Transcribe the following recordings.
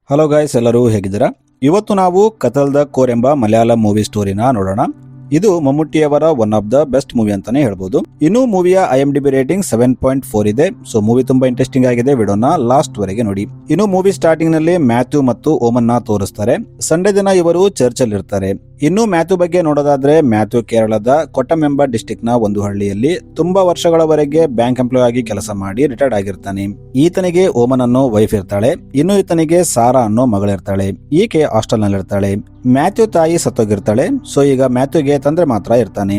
Hello guys, ಎಲ್ಲರೂ ಹೇಗಿದ್ದೀರಾ? ಇವತ್ತು ನಾವು ಕತಲ್ ದ ಕೋರ್ ಎಂಬ ಮಲಯಾಳಂ ಮೂವಿ ಸ್ಟೋರಿನ ನೋಡೋಣ. ಇದು ಮಮ್ಮೂಟಿಯವರ one of the best movie ಅಂತಾನೆ ಹೇಳ್ಬೋದು. ಇನ್ನು ಮೂವಿಯ IMDb ರೇಟಿಂಗ್ 7.4 ಇದೆ. ಸೊ ಮೂವಿ ತುಂಬಾ ಇಂಟ್ರೆಸ್ಟಿಂಗ್ ಆಗಿದೆ. ವಿಡಿಯೋನ ಲಾಸ್ಟ್ ವರೆಗೆ ನೋಡಿ. ಇನ್ನು ಮೂವಿ ಸ್ಟಾರ್ಟಿಂಗ್ ನಲ್ಲಿ ಮ್ಯಾಥ್ಯೂ ಮತ್ತು ಓಮನ್ ನ ತೋರಿಸ್ತಾರೆ. ಸಂಡೇ ದಿನ ಇವರು ಚರ್ಚ್ ಅಲ್ಲಿ ಇರ್ತಾರೆ. ಇನ್ನು ಮ್ಯಾಥ್ಯೂ ಬಗ್ಗೆ ನೋಡೋದಾದ್ರೆ, ಮ್ಯಾಥ್ಯೂ ಕೇರಳದ ಕೊಟ್ಟಂ ಎಂಬ ಡಿಸ್ಟಿಕ್ ನ ಒಂದು ಹಳ್ಳಿಯಲ್ಲಿ ತುಂಬಾ ವರ್ಷಗಳವರೆಗೆ ಬ್ಯಾಂಕ್ ಎಂಪ್ಲಾಯ್ ಆಗಿ ಕೆಲಸ ಮಾಡಿ ರಿಟೈರ್ಡ್ ಆಗಿರ್ತಾನೆ. ಈತನಿಗೆ ಓಮನ್ ಅನ್ನೋ ವೈಫ್ ಇರ್ತಾಳೆ. ಇನ್ನು ಈತನಿಗೆ ಸಾರಾ ಅನ್ನೋ ಮಗಳಿರ್ತಾಳೆ. ಈಕೆ ಹಾಸ್ಟೆಲ್ ನಲ್ಲಿ ಇರ್ತಾಳೆ. ಮ್ಯಾಥ್ಯೂ ತಾಯಿ ಸತ್ತೋಗಿರ್ತಾಳೆ. ಸೊ ಈಗ ಮ್ಯಾಥ್ಯೂಗೆ ತಂದೆ ಮಾತ್ರ ಇರ್ತಾನೆ.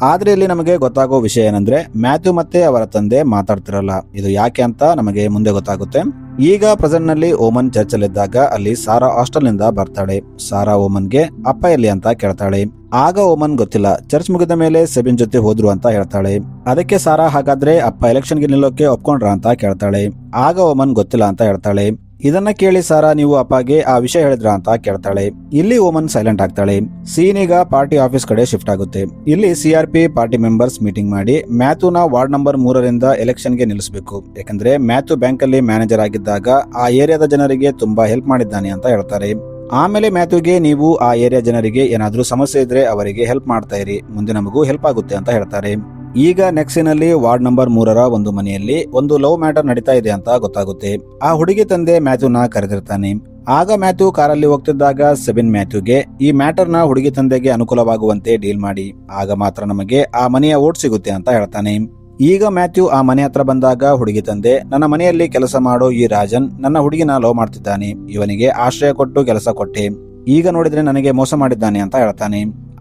ಆದ್ರೆ ಇಲ್ಲಿ ನಮಗೆ ಗೊತ್ತಾಗೋ ವಿಷಯ ಏನಂದ್ರೆ, ಮ್ಯಾಥ್ಯೂ ಮತ್ತೆ ಅವರ ತಂದೆ ಮಾತಾಡ್ತಿರಲ್ಲ. ಇದು ಯಾಕೆ ಅಂತ ನಮಗೆ ಮುಂದೆ ಗೊತ್ತಾಗುತ್ತೆ. ಈಗ ಪ್ರೆಸೆಂಟ್ ನಲ್ಲಿ ಓಮನ್ ಚರ್ಚ್ ಅಲ್ಲಿದ್ದಾಗ ಅಲ್ಲಿ ಸಾರಾ ಹಾಸ್ಟೆಲ್ ನಿಂದ ಬರ್ತಾಳೆ. ಸಾರಾ ಓಮನ್ಗೆ ಅಪ್ಪ ಎಲ್ಲಿ ಅಂತ ಕೇಳ್ತಾಳೆ. ಆಗ ಓಮನ್ ಗೊತ್ತಿಲ್ಲ, ಚರ್ಚ್ ಮುಗಿದ ಮೇಲೆ ಸೆಬಿನ್ ಜೊತೆ ಹೋದ್ರು ಅಂತ ಹೇಳ್ತಾಳೆ. ಅದಕ್ಕೆ ಸಾರಾ, ಹಾಗಾದ್ರೆ ಅಪ್ಪ ಎಲೆಕ್ಷನ್ಗೆ ನಿಲ್ಲೋಕೆ ಒಪ್ಕೊಂಡ್ರ ಅಂತ ಕೇಳ್ತಾಳೆ. ಆಗ ಓಮನ್ ಗೊತ್ತಿಲ್ಲ ಅಂತ ಹೇಳ್ತಾಳೆ. ಇದನ್ನ ಕೇಳಿ ಸಾರಾ, ನೀವು ಅಪ್ಪಗೆ ಆ ವಿಷಯ ಹೇಳಿದ್ರ ಅಂತ ಕೇಳ್ತಾಳೆ. ಇಲ್ಲಿ ಓಮನ್ ಸೈಲೆಂಟ್ ಆಗ್ತಾಳೆ. ಸೀನ್ ಈಗ ಪಾರ್ಟಿ ಆಫೀಸ್ ಕಡೆ ಶಿಫ್ಟ್ ಆಗುತ್ತೆ. ಇಲ್ಲಿ CRP ಪಾರ್ಟಿ ಮೆಂಬರ್ಸ್ ಮೀಟಿಂಗ್ ಮಾಡಿ ಮ್ಯಾಥ್ಯೂನ ವಾರ್ಡ್ ನಂಬರ್ 3ರಿಂದ ಎಲೆಕ್ಷನ್ಗೆ ನಿಲ್ಲಿಸಬೇಕು. ಯಾಕಂದ್ರೆ ಮ್ಯಾಥ್ಯೂ ಬ್ಯಾಂಕ್ ಅಲ್ಲಿ ಮ್ಯಾನೇಜರ್ ಆಗಿದ್ದಾಗ ಆ ಏರಿಯಾದ ಜನರಿಗೆ ತುಂಬಾ ಹೆಲ್ಪ್ ಮಾಡಿದ್ದಾನೆ ಅಂತ ಹೇಳ್ತಾರೆ. ಆಮೇಲೆ ಮ್ಯಾಥ್ಯೂಗೆ, ನೀವು ಆ ಏರಿಯಾ ಜನರಿಗೆ ಏನಾದ್ರೂ ಸಮಸ್ಯೆ ಇದ್ರೆ ಅವರಿಗೆ ಹೆಲ್ಪ್ ಮಾಡ್ತಾ ಇರಿ, ಮುಂದೆ ನಮಗೂ ಹೆಲ್ಪ್ ಆಗುತ್ತೆ ಅಂತ ಹೇಳ್ತಾರೆ. ಈಗ ನೆಕ್ಸ್ಟ್ ನಲ್ಲಿ ವಾರ್ಡ್ ನಂಬರ್ 3ರ ಒಂದು ಮನೆಯಲ್ಲಿ ಒಂದು ಲವ್ ಮ್ಯಾಟರ್ ನಡೀತಾ ಇದೆ ಅಂತ ಗೊತ್ತಾಗುತ್ತೆ. ಆ ಹುಡುಗಿ ತಂದೆ ಮ್ಯಾಥ್ಯೂನ ಕರೆದಿರ್ತಾನೆ. ಆಗ ಮ್ಯಾಥ್ಯೂ ಕಾರಲ್ಲಿ ಹೋಗ್ತಿದ್ದಾಗ ಸೆಬಿನ್ ಮ್ಯಾಥ್ಯೂಗೆ ಈ ಮ್ಯಾಟರ್ ನ ಹುಡುಗಿ ತಂದೆಗೆ ಅನುಕೂಲವಾಗುವಂತೆ ಡೀಲ್ ಮಾಡಿ, ಆಗ ಮಾತ್ರ ನಮಗೆ ಆ ಮನೆಯ ಓಟ್ ಸಿಗುತ್ತೆ ಅಂತ ಹೇಳ್ತಾನೆ. ಈಗ ಮ್ಯಾಥ್ಯೂ ಆ ಮನೆ ಹತ್ರ ಬಂದಾಗ ಹುಡುಗಿ ತಂದೆ, ನನ್ನ ಮನೆಯಲ್ಲಿ ಕೆಲಸ ಮಾಡೋ ಈ ರಾಜನ್ ನನ್ನ ಹುಡುಗಿನ ಲವ್ ಮಾಡ್ತಿದ್ದಾನೆ, ಇವನಿಗೆ ಆಶ್ರಯ ಕೊಟ್ಟು ಕೆಲಸ ಕೊಟ್ಟೆ, ಈಗ ನೋಡಿದ್ರೆ ನನಗೆ ಮೋಸ ಮಾಡಿದ್ದಾನೆ ಅಂತ ಹೇಳ್ತಾನೆ.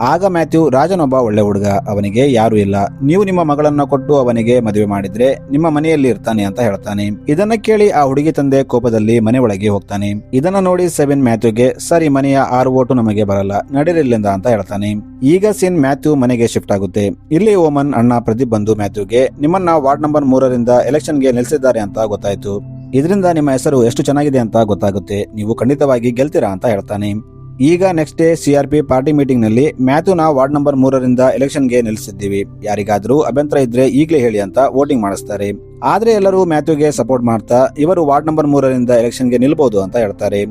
ಆಗ ಮ್ಯಾಥ್ಯೂ, ರಾಜನ್ ಒಬ್ಬ ಒಳ್ಳೆ ಹುಡುಗ, ಅವನಿಗೆ ಯಾರು ಇಲ್ಲ, ನೀವು ನಿಮ್ಮ ಮಗಳನ್ನ ಕೊಟ್ಟು ಅವನಿಗೆ ಮದುವೆ ಮಾಡಿದ್ರೆ ನಿಮ್ಮ ಮನೆಯಲ್ಲಿ ಇರ್ತಾನೆ ಅಂತ ಹೇಳ್ತಾನೆ. ಇದನ್ನ ಕೇಳಿ ಆ ಹುಡುಗಿ ತಂದೆ ಕೋಪದಲ್ಲಿ ಮನೆ ಒಳಗೆ ಹೋಗ್ತಾನೆ. ಇದನ್ನ ನೋಡಿ ಸೆಬಿನ್ ಮ್ಯಾಥ್ಯೂಗೆ, ಸರಿ, ಮನೆಯ 6 ಓಟು ನಮಗೆ ಬರಲ್ಲ, ನಡೀರಿಲ್ಲಿಂದ ಅಂತ ಹೇಳ್ತಾನೆ. ಈಗ ಸೀನ್ ಮ್ಯಾಥ್ಯೂ ಮನೆಗೆ ಶಿಫ್ಟ್ ಆಗುತ್ತೆ. ಇಲ್ಲಿ ಓಮನ್ ಅಣ್ಣ ಪ್ರದೀಪ್ ಬಂದು ಮ್ಯಾಥ್ಯೂಗೆ, ನಿಮ್ಮನ್ನ ವಾರ್ಡ್ ನಂಬರ್ 3ರಿಂದ ಎಲೆಕ್ಷನ್ಗೆ ನಿಲ್ಸಿದ್ದಾರೆ ಅಂತ ಗೊತ್ತಾಯ್ತು, ಇದರಿಂದ ನಿಮ್ಮ ಹೆಸರು ಎಷ್ಟು ಚೆನ್ನಾಗಿದೆ ಅಂತ ಗೊತ್ತಾಗುತ್ತೆ, ನೀವು ಖಂಡಿತವಾಗಿ ಗೆಲ್ತೀರಾ ಅಂತ ಹೇಳ್ತಾನೆ. ಈಗ next day CRP party meeting ನಲ್ಲಿ, ಮ್ಯಾಥ್ಯೂನ ವಾರ್ಡ್ ನಂಬರ್ 3ರಿಂದ ಎಲೆಕ್ಷನ್ಗೆ ನಿಲ್ಲಿಸಿದ್ದೀವಿ, ಯಾರಿಗಾದ್ರೂ ಅಭ್ಯಂತರ ಇದ್ರೆ ಈಗಲೇ ಹೇಳಿ ಅಂತ ವೋಟಿಂಗ್ ಮಾಡಿಸ್ತಾರೆ. ಆದ್ರೆ ಎಲ್ಲರೂ ಮ್ಯಾಥ್ಯೂಗೆ ಸಪೋರ್ಟ್ ಮಾಡ್ತಾ ಇವರು ವಾರ್ಡ್ ನಂಬರ್ 3ರಿಂದ ಎಲೆಕ್ಷನ್ಗೆ ನಿಲ್ಬಹುದು ಅಂತ ಹೇಳ್ತಾರೆ.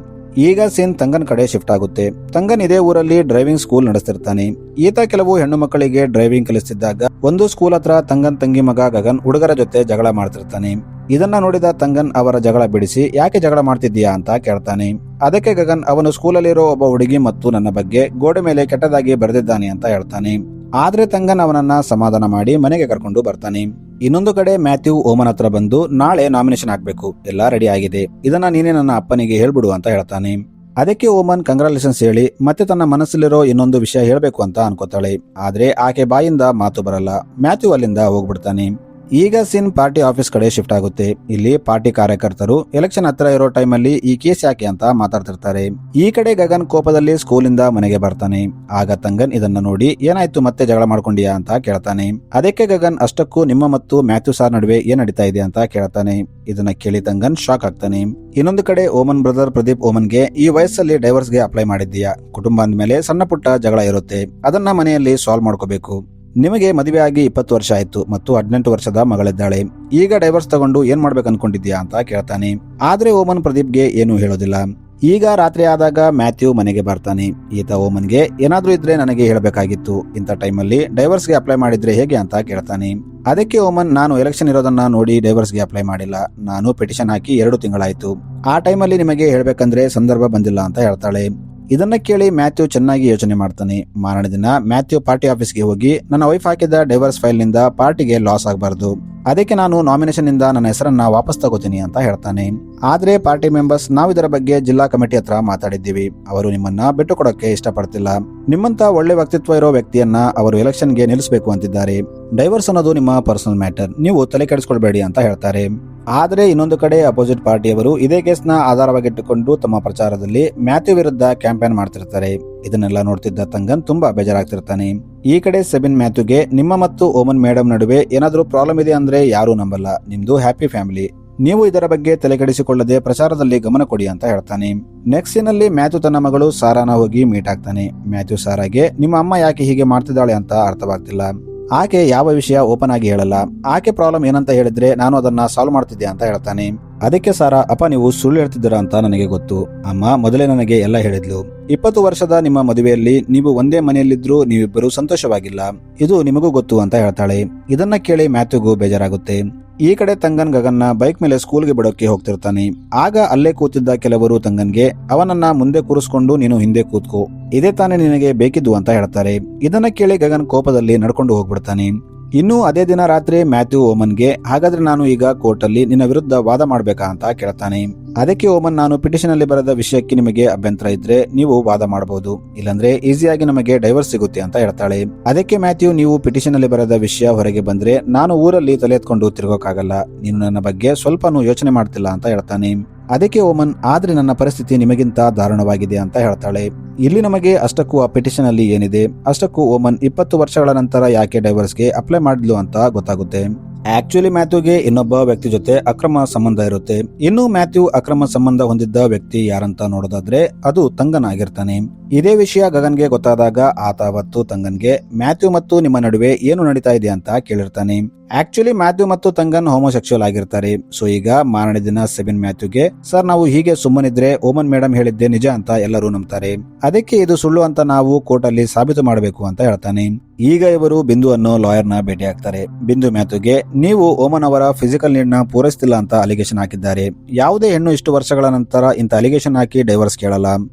ಈಗ ಸೀನ್ ತಂಗನ್ ಕಡೆ ಶಿಫ್ಟ್ ಆಗುತ್ತೆ. ತಂಗನ್ ಇದೇ ಊರಲ್ಲಿ ಡ್ರೈವಿಂಗ್ ಸ್ಕೂಲ್ ನಡೆಸ್ತಿರ್ತಾನೆ. ಈತ ಕೆಲವು ಹೆಣ್ಣು ಮಕ್ಕಳಿಗೆ ಡ್ರೈವಿಂಗ್ ಕಲಿಸ್ತಿದ್ದಾಗ ಒಂದು ಸ್ಕೂಲ್ ಹತ್ರ ತಂಗನ್ ತಂಗಿ ಮಗ ಗಗನ್ ಹುಡುಗರ ಜೊತೆ ಜಗಳ ಮಾಡ್ತಿರ್ತಾನೆ. ಇದನ್ನ ನೋಡಿದ ತಂಗನ್ ಅವರ ಜಗಳ ಬಿಡಿಸಿ, ಯಾಕೆ ಜಗಳ ಮಾಡ್ತಿದ್ದೀಯಾ ಅಂತ ಕೇಳ್ತಾನೆ. ಅದಕ್ಕೆ ಗಗನ್, ಅವನು ಸ್ಕೂಲಲ್ಲಿರೋ ಒಬ್ಬ ಹುಡುಗಿ ಮತ್ತು ನನ್ನ ಬಗ್ಗೆ ಗೋಡೆ ಮೇಲೆ ಕೆಟ್ಟದಾಗಿ ಬರೆದಿದ್ದಾನೆ ಅಂತ ಹೇಳ್ತಾನೆ. ಆದ್ರೆ ತಂಗನ್ ಅವನನ್ನ ಸಮಾಧಾನ ಮಾಡಿ ಮನೆಗೆ ಕರ್ಕೊಂಡು ಬರ್ತಾನೆ. ಇನ್ನೊಂದು ಕಡೆ ಮ್ಯಾಥ್ಯೂ ಓಮನ್ ಹತ್ರ ಬಂದು, ನಾಳೆ ನಾಮಿನೇಷನ್ ಆಗ್ಬೇಕು, ಎಲ್ಲಾ ರೆಡಿ ಆಗಿದೆ, ಇದನ್ನ ನೀನೇ ನನ್ನ ಅಪ್ಪನಿಗೆ ಹೇಳ್ಬಿಡು ಅಂತ ಹೇಳ್ತಾನೆ. ಅದಕ್ಕೆ ಓಮನ್ ಕಂಗ್ರಾಚುಲೇಷನ್ಸ್ ಹೇಳಿ ಮತ್ತೆ ತನ್ನ ಮನಸ್ಸಲ್ಲಿರೋ ಇನ್ನೊಂದು ವಿಷಯ ಹೇಳ್ಬೇಕು ಅಂತ ಅನ್ಕೋತಾಳೆ. ಆದ್ರೆ ಆಕೆ ಬಾಯಿಂದ ಮಾತು ಬರಲ್ಲ. ಮ್ಯಾಥ್ಯೂ ಅಲ್ಲಿಂದ ಹೋಗ್ಬಿಡ್ತಾನೆ. ಈಗ ಸೀನ್ ಪಾರ್ಟಿ ಆಫೀಸ್ ಕಡೆ ಶಿಫ್ಟ್ ಆಗುತ್ತೆ. ಇಲ್ಲಿ ಪಾರ್ಟಿ ಕಾರ್ಯಕರ್ತರು ಎಲೆಕ್ಷನ್ ಹತ್ರ ಇರೋ ಟೈಮಲ್ಲಿ ಈ ಕೇಸ್ ಯಾಕೆ ಅಂತ ಮಾತಾಡ್ತಿರ್ತಾರೆ. ಈ ಕಡೆ ಗಗನ್ ಕೋಪದಲ್ಲಿ ಸ್ಕೂಲಿಂದ ಮನೆಗೆ ಬರ್ತಾನೆ. ಆಗ ತಂಗನ್ ಇದನ್ನ ನೋಡಿ, ಏನಾಯ್ತು, ಮತ್ತೆ ಜಗಳ ಮಾಡ್ಕೊಂಡಿಯಾ ಅಂತ ಕೇಳ್ತಾನೆ. ಅದಕ್ಕೆ ಗಗನ್, ಅಷ್ಟಕ್ಕೂ ನಿಮ್ಮ ಮತ್ತು ಮ್ಯಾಥ್ಯೂ ಸಾರ್ ನಡುವೆ ಏನ್ ನಡೀತಾ ಇದೆ ಅಂತ ಕೇಳ್ತಾನೆ. ಇದನ್ನ ಕೇಳಿ ತಂಗನ್ ಶಾಕ್ ಆಗ್ತಾನೆ. ಇನ್ನೊಂದು ಕಡೆ ಓಮನ್ ಬ್ರದರ್ ಪ್ರದೀಪ್ ಓಮನ್ಗೆ, ಈ ವಯಸ್ಸಲ್ಲಿ ಡೈವರ್ಸ್ಗೆ ಅಪ್ಲೈ ಮಾಡಿದ್ದೀಯಾ, ಕುಟುಂಬ ಅಂದ್ಮೇಲೆ ಸಣ್ಣ ಪುಟ್ಟ ಜಗಳ ಇರುತ್ತೆ, ಅದನ್ನ ಮನೆಯಲ್ಲಿ ಸಾಲ್ವ್ ಮಾಡ್ಕೋಬೇಕು, ನಿಮಗೆ ಮದುವೆ ಆಗಿ 20 ವರ್ಷ ಆಯ್ತು ಮತ್ತು 18 ವರ್ಷದ ಮಗಳಿದ್ದಾಳೆ, ಈಗ ಡೈವರ್ಸ್ ತಗೊಂಡು ಏನ್ ಮಾಡ್ಬೇಕು ಅನ್ಕೊಂಡಿದ್ಯಾ ಅಂತ ಕೇಳ್ತಾನೆ. ಆದ್ರೆ ಓಮನ್ ಪ್ರದೀಪ್ಗೆ ಏನು ಹೇಳೋದಿಲ್ಲ. ಈಗ ರಾತ್ರಿ ಆದಾಗ ಮ್ಯಾಥ್ಯೂ ಮನೆಗೆ ಬರ್ತಾನೆ. ಈತ ಓಮನ್ಗೆ, ಏನಾದ್ರೂ ಇದ್ರೆ ನನಗೆ ಹೇಳಬೇಕಾಗಿತ್ತು, ಇಂಥ ಟೈಮಲ್ಲಿ ಡೈವರ್ಸ್ಗೆ ಅಪ್ಲೈ ಮಾಡಿದ್ರೆ ಹೇಗೆ ಅಂತ ಕೇಳ್ತಾನೆ. ಅದಕ್ಕೆ ಓಮನ್, ನಾನು ಎಲೆಕ್ಷನ್ ಇರೋದನ್ನ ನೋಡಿ ಡೈವರ್ಸ್ಗೆ ಅಪ್ಲೈ ಮಾಡಿಲ್ಲ, ನಾನು ಪಿಟಿಷನ್ ಹಾಕಿ 2 ತಿಂಗಳಾಯ್ತು, ಆ ಟೈಮಲ್ಲಿ ನಿಮಗೆ ಹೇಳ್ಬೇಕಂದ್ರೆ ಸಂದರ್ಭ ಬಂದಿಲ್ಲ ಅಂತ ಹೇಳ್ತಾಳೆ. ಇದನ್ನ ಕೇಳಿ ಮ್ಯಾಥ್ಯೂ ಚೆನ್ನಾಗಿ ಯೋಚನೆ ಮಾಡ್ತಾನೆ. ಮಾರನೇ ದಿನ ಮ್ಯಾಥ್ಯೂ ಪಾರ್ಟಿ ಆಫೀಸ್ಗೆ ಹೋಗಿ, ನನ್ನ ವೈಫ್ ಹಾಕಿದ ಡೈವರ್ಸ್ ಫೈಲ್ ನಿಂದ ಪಾರ್ಟಿಗೆ ಲಾಸ್ ಆಗಬಾರ್ದು, ಅದಕ್ಕೆ ನಾನು ನಾಮಿನೇಷನ್ ನಿಂದ ನನ್ನ ಹೆಸರನ್ನ ವಾಪಸ್ ತಗೋತೀನಿ ಅಂತ ಹೇಳ್ತಾನೆ. ಆದ್ರೆ ಪಾರ್ಟಿ ಮೆಂಬರ್ಸ್, ನಾವು ಇದರ ಬಗ್ಗೆ ಜಿಲ್ಲಾ ಕಮಿಟಿ ಹತ್ರ ಮಾತಾಡಿದ್ದೀವಿ, ಅವರು ನಿಮ್ಮನ್ನ ಬಿಟ್ಟು ಕೊಡೋಕೆ ಇಷ್ಟಪಡ್ತಿಲ್ಲ, ನಿಮ್ಮಂತ ಒಳ್ಳೆ ವ್ಯಕ್ತಿತ್ವ ಇರೋ ವ್ಯಕ್ತಿಯನ್ನ ಅವರು ಎಲೆಕ್ಷನ್ಗೆ ನಿಲ್ಲಿಸಬೇಕು ಅಂತಿದ್ದಾರೆ, ಡೈವರ್ಸ್ ಅನ್ನೋದು ನಿಮ್ಮ ಪರ್ಸನಲ್ ಮ್ಯಾಟರ್, ನೀವು ತಲೆ ಕೆಡಿಸ್ಕೊಳ್ಬೇಡಿ ಅಂತ ಹೇಳ್ತಾರೆ. ಆದ್ರೆ ಇನ್ನೊಂದು ಕಡೆ ಅಪೋಸಿಟ್ ಪಾರ್ಟಿಯವರು ಇದೇ ಕೇಸ್ನ ಆಧಾರವಾಗಿಟ್ಟುಕೊಂಡು ತಮ್ಮ ಪ್ರಚಾರದಲ್ಲಿ ಮ್ಯಾಥ್ಯೂ ವಿರುದ್ಧ ಕ್ಯಾಂಪೇನ್ ಮಾಡ್ತಿರ್ತಾರೆ. ಇದನ್ನೆಲ್ಲ ನೋಡ್ತಿದ್ದ ತಂಗನ್ ತುಂಬಾ ಬೇಜಾರಾಗ್ತಿರ್ತಾನೆ. ಈ ಕಡೆ ಸೆಬಿನ್ ಮ್ಯಾಥ್ಯೂಗೆ, ನಿಮ್ಮ ಮತ್ತು ಓಮನ್ ಮೇಡಮ್ ನಡುವೆ ಏನಾದ್ರೂ ಪ್ರಾಬ್ಲಮ್ ಇದೆ ಅಂದ್ರೆ ಯಾರೂ ನಂಬಲ್ಲ, ನಿಮ್ದು ಹ್ಯಾಪಿ ಫ್ಯಾಮಿಲಿ, ನೀವು ಇದರ ಬಗ್ಗೆ ತಲೆಕೆಡಿಸಿಕೊಳ್ಳದೆ ಪ್ರಚಾರದಲ್ಲಿ ಗಮನ ಕೊಡಿ ಅಂತ ಹೇಳ್ತಾನೆ. ನೆಕ್ಸ್ಟ್ ಸೀನ್ ಅಲ್ಲಿ ಮ್ಯಾಥ್ಯೂ ತನ್ನ ಮಗಳು ಸಾರಾನ ಹೋಗಿ ಮೀಟ್ ಆಗ್ತಾನೆ. ಮ್ಯಾಥ್ಯೂ ಸಾರಾಗೆ, ನಿಮ್ಮ ಅಮ್ಮ ಯಾಕೆ ಹೀಗೆ ಮಾಡ್ತಿದ್ದಾಳೆ ಅಂತ ಅರ್ಥವಾಗ್ತಿಲ್ಲ, ಆಕೆ ಯಾವ ವಿಷಯ ಓಪನ್ ಆಗಿ ಹೇಳಲ್ಲ. ಆಕೆ ಪ್ರಾಬ್ಲಮ್ ಏನಂತ ಹೇಳಿದ್ರೆ ನಾನು ಅದನ್ನ ಸಾಲ್ವ್ ಮಾಡ್ತಿದ್ದೆ ಅಂತ ಹೇಳ್ತಾನೆ. ಅದಕ್ಕೆ ಸಾರಾ, ಅಪ್ಪ ನೀವು ಸುಳ್ಳು ಹೇಳ್ತಿದ್ದೀರಾ ಅಂತ ನನಗೆ ಗೊತ್ತು. ಅಮ್ಮ ಮೊದಲೇ ನನಗೆ ಎಲ್ಲ ಹೇಳಿದ್ಲು. 20 ವರ್ಷದ ನಿಮ್ಮ ಮದುವೆಯಲ್ಲಿ ನೀವು ಒಂದೇ ಮನೆಯಲ್ಲಿದ್ರು ನೀವಿಬ್ಬರು ಸಂತೋಷವಾಗಿಲ್ಲ, ಇದು ನಿಮಗೂ ಗೊತ್ತು ಅಂತ ಹೇಳ್ತಾಳೆ. ಇದನ್ನ ಕೇಳಿ ಮ್ಯಾಥ್ಯೂಗೂ ಬೇಜಾರಾಗುತ್ತೆ. ಈ ಕಡೆ ತಂಗನ್ ಗಗನ್ನ ಬೈಕ್ ಮೇಲೆ ಸ್ಕೂಲ್ಗೆ ಬಿಡೋಕೆ ಹೋಗ್ತಿರ್ತಾನೆ. ಆಗ ಅಲ್ಲೇ ಕೂತಿದ್ದ ಕೆಲವರು ತಂಗನ್ಗೆ ಅವನನ್ನ ಮುಂದೆ ಕೂರಿಸ್ಕೊಂಡು ನೀನು ಹಿಂದೆ ಕೂತ್ಕೋ, ಇದೇ ತಾನೇ ನಿನಗೆ ಬೇಕಿದ್ದು ಅಂತ ಹೇಳ್ತಾರೆ. ಇದನ್ನ ಕೇಳಿ ಗಗನ್ ಕೋಪದಲ್ಲಿ ನಡ್ಕೊಂಡು ಹೋಗ್ಬಿಡ್ತಾನೆ. ಇನ್ನು ಅದೇ ದಿನ ರಾತ್ರಿ ಮ್ಯಾಥ್ಯೂ ಓಮನ್ಗೆ, ಹಾಗಾದ್ರೆ ನಾನು ಈಗ ಕೋರ್ಟಲ್ಲಿ ನಿನ್ನ ವಿರುದ್ಧ ವಾದ ಮಾಡ್ಬೇಕಾ ಅಂತ ಕೇಳ್ತಾನೆ. ಅದಕ್ಕೆ ಓಮನ್, ನಾನು ಪಿಟಿಷನ್ ಅಲ್ಲಿ ಬರೆದ ವಿಷಯಕ್ಕೆ ನಿಮಗೆ ಅಭ್ಯಂತರ ಇದ್ರೆ ನೀವು ವಾದ ಮಾಡಬಹುದು, ಇಲ್ಲಾಂದ್ರೆ ಈಸಿಯಾಗಿ ನಮಗೆ ಡೈವರ್ಸ್ ಸಿಗುತ್ತೆ ಅಂತ ಹೇಳ್ತಾಳೆ. ಅದಕ್ಕೆ ಮ್ಯಾಥ್ಯೂ, ನೀವು ಪಿಟಿಷನ್ ಅಲ್ಲಿ ಬರೆದ ವಿಷಯ ಹೊರಗೆ ಬಂದ್ರೆ ನಾನು ಊರಲ್ಲಿ ತಲೆ ಎತ್ಕೊಂಡು ತಿರುಗೋಕ್ಕಾಗಲ್ಲ, ನೀನು ನನ್ನ ಬಗ್ಗೆ ಸ್ವಲ್ಪನೂ ಯೋಚನೆ ಮಾಡ್ತಿಲ್ಲ ಅಂತ ಹೇಳ್ತಾನೆ. ಅದಕ್ಕೆ ಓಮನ್, ಆದ್ರೆ ನನ್ನ ಪರಿಸ್ಥಿತಿ ನಿಮಗಿಂತ ದಾರುಣವಾಗಿದೆ ಅಂತ ಹೇಳ್ತಾಳೆ. ಇಲ್ಲಿ ನಮಗೆ ಅಷ್ಟಕ್ಕೂ ಆ ಪಿಟಿಷನ್ ಅಲ್ಲಿ ಏನಿದೆ, ಅಷ್ಟಕ್ಕೂ ಓಮನ್ 20 ವರ್ಷಗಳ ನಂತರ ಯಾಕೆ ಡೈವರ್ಸ್ಗೆ ಅಪ್ಲೈ ಮಾಡಿದ್ಲು ಅಂತ ಗೊತ್ತಾಗುತ್ತೆ. ಆಕ್ಚುಲಿ ಮ್ಯಾಥ್ಯೂಗೆ ಇನ್ನೊಬ್ಬ ವ್ಯಕ್ತಿ ಜೊತೆ ಅಕ್ರಮ ಸಂಬಂಧ ಇರುತ್ತೆ. ಇನ್ನು ಮ್ಯಾಥ್ಯೂ ಅಕ್ರಮ ಸಂಬಂಧ ಹೊಂದಿದ್ದ ವ್ಯಕ್ತಿ ಯಾರಂತ ನೋಡೋದಾದ್ರೆ ಅದು ತಂಗನ್ ಆಗಿರ್ತಾನೆ. ಇದೇ ವಿಷಯ ಗಗನ್ಗೆ ಗೊತ್ತಾದಾಗ ಆತ ಅವತ್ತು ತಂಗನ್ಗೆ, ಮ್ಯಾಥ್ಯೂ ಮತ್ತು ನಿಮ್ಮ ನಡುವೆ ಏನು ನಡೀತಾ ಇದೆ ಅಂತ ಕೇಳಿರ್ತಾನೆ. ಆಕ್ಚುಲಿ ಮ್ಯಾಥ್ಯೂ ಮತ್ತು ತಂಗನ್ ಹೋಮೋಸೆಕ್ಸುವಲ್ ಆಗಿರ್ತಾರೆ. ಸೊ ಈಗ ಮಾರನೇ ದಿನ ಸೆಬಿನ್ ಮ್ಯಾಥ್ಯೂಗೆ, ಸರ್ ನಾವು ಹೀಗೆ ಸುಮ್ಮನಿದ್ರೆ ಓಮನ್ ಮೇಡಮ್ ಹೇಳಿದ್ದೆ ನಿಜ ಅಂತ ಎಲ್ಲರೂ ನಂಬ್ತಾರೆ, ಅದಕ್ಕೆ ಇದು ಸುಳ್ಳು ಅಂತ ನಾವು ಕೋರ್ಟ್ ಅಲ್ಲಿ ಸಾಬೀತು ಮಾಡಬೇಕು ಅಂತ ಹೇಳ್ತಾನೆ. ಈಗ ಇವರು ಬಿಂದು ಅನ್ನೋ ಲಾಯರ್ ನ ಭೇಟಿ ಆಗ್ತಾರೆ. ಬಿಂದು ಮ್ಯಾಥ್ಯೂಗೆ, ನೀವು ಓಮನ್ ಅವರ ಫಿಸಿಕಲ್ ನೀಡ್ ನ ಪೂರೈಸ್ತಿಲ್ಲ ಅಂತ ಅಲಿಗೇಷನ್ ಹಾಕಿದ್ದಾರೆ. ಯಾವುದೇ ಹೆಣ್ಣು ಇಷ್ಟು ವರ್ಷಗಳ ನಂತರ ಇಂತ ಅಲಿಗೇಷನ್ ಹಾಕಿ ಡೈವರ್ಸ್ ಕೇಳಲ್ಲ,